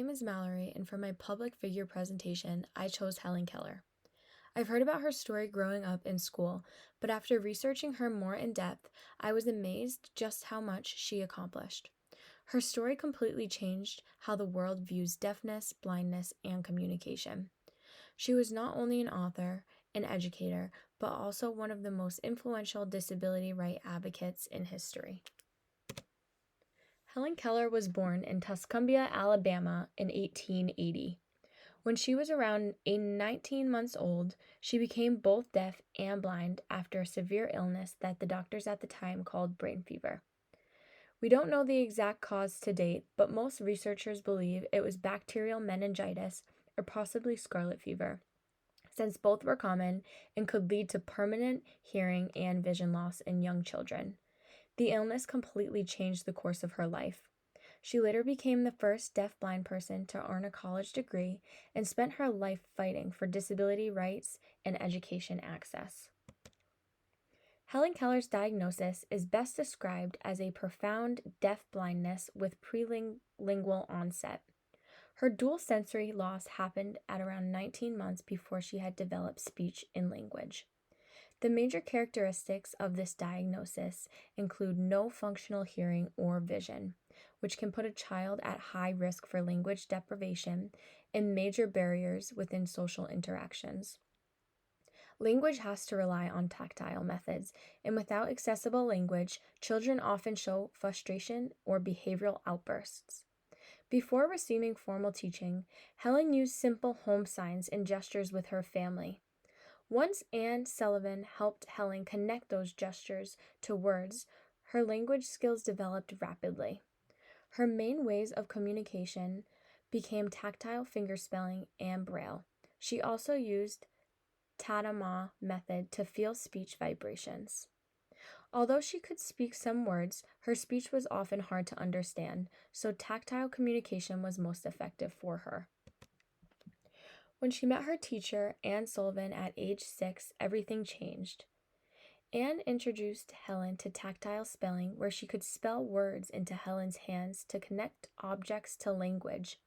name is Mallory, and for my public figure presentation, I chose Helen Keller. I've heard about her story growing up in school, but after researching her more in depth, I was amazed just how much she accomplished. Her story completely changed how the world views deafness, blindness, and communication. She was not only an author, an educator, but also one of the most influential disability rights advocates in history. Helen Keller was born in Tuscumbia, Alabama in 1880. When she was around 19 months old, she became both deaf and blind after a severe illness that the doctors at the time called brain fever. We don't know the exact cause to date, but most researchers believe it was bacterial meningitis or possibly scarlet fever, since both were common and could lead to permanent hearing and vision loss in young children. The illness completely changed the course of her life. She later became the first deaf-blind person to earn a college degree and spent her life fighting for disability rights and education access. Helen Keller's diagnosis is best described as a profound deaf-blindness with prelingual onset. Her dual sensory loss happened at around 19 months before she had developed speech and language. The major characteristics of this diagnosis include no functional hearing or vision, which can put a child at high risk for language deprivation and major barriers within social interactions. Language has to rely on tactile methods, and without accessible language, children often show frustration or behavioral outbursts. Before receiving formal teaching, Helen used simple home signs and gestures with her family. Once Anne Sullivan helped Helen connect those gestures to words, her language skills developed rapidly. Her main ways of communication became tactile fingerspelling and braille. She also used Tadama method to feel speech vibrations. Although she could speak some words, her speech was often hard to understand, so tactile communication was most effective for her. When she met her teacher, Anne Sullivan, at age 6, everything changed. Anne introduced Helen to tactile spelling, where she could spell words into Helen's hands to connect objects to language.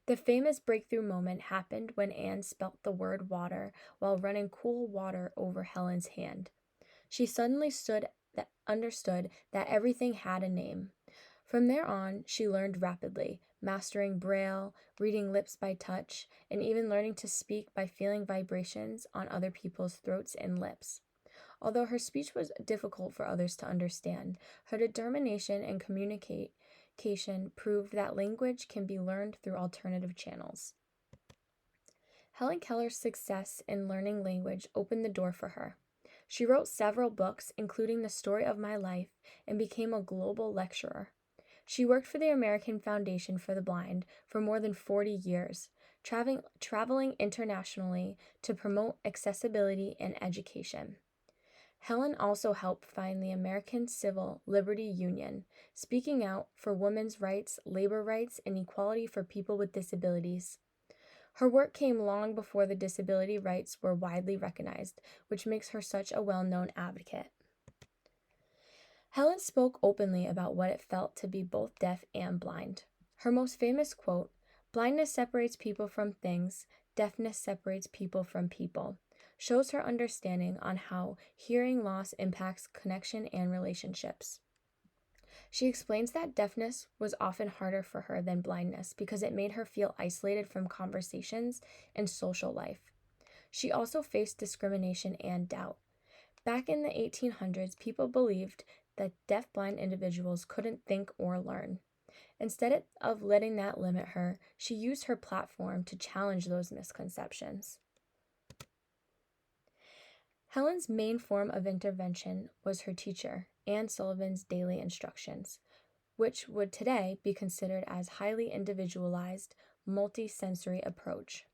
The famous breakthrough moment happened when Anne spelt the word water while running cool water over Helen's hand. She suddenly understood that everything had a name. From there on, she learned rapidly, mastering braille, reading lips by touch, and even learning to speak by feeling vibrations on other people's throats and lips. Although her speech was difficult for others to understand, her determination and communication proved that language can be learned through alternative channels. Helen Keller's success in learning language opened the door for her. She wrote several books, including The Story of My Life, and became a global lecturer. She worked for the American Foundation for the Blind for more than 40 years, traveling internationally to promote accessibility and education. Helen also helped found the American Civil Liberty Union, speaking out for women's rights, labor rights, and equality for people with disabilities. Her work came long before the disability rights were widely recognized, which makes her such a well-known advocate. Helen spoke openly about what it felt to be both deaf and blind. Her most famous quote, "Blindness separates people from things, deafness separates people from people," shows her understanding on how hearing loss impacts connection and relationships. She explains that deafness was often harder for her than blindness because it made her feel isolated from conversations and social life. She also faced discrimination and doubt. Back in the 1800s, people believed that deaf-blind individuals couldn't think or learn. Instead of letting that limit her, she used her platform to challenge those misconceptions. Helen's main form of intervention was her teacher, Anne Sullivan's daily instructions, which would today be considered as highly individualized, multi-sensory approach.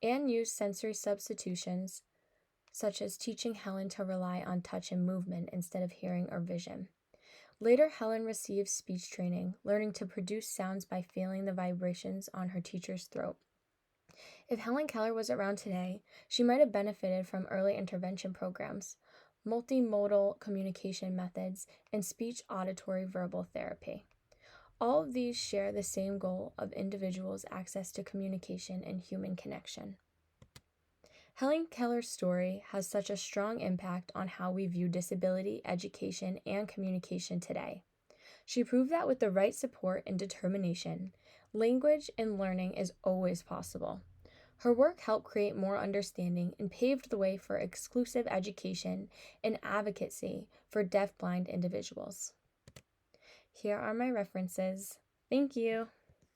Anne used sensory substitutions, such as teaching Helen to rely on touch and movement instead of hearing or vision. Later, Helen received speech training, learning to produce sounds by feeling the vibrations on her teacher's throat. If Helen Keller was around today, she might have benefited from early intervention programs, multimodal communication methods, and speech auditory verbal therapy. All of these share the same goal of individuals' access to communication and human connection. Helen Keller's story has such a strong impact on how we view disability, education, and communication today. She proved that with the right support and determination, language and learning is always possible. Her work helped create more understanding and paved the way for exclusive education and advocacy for deafblind individuals. Here are my references. Thank you.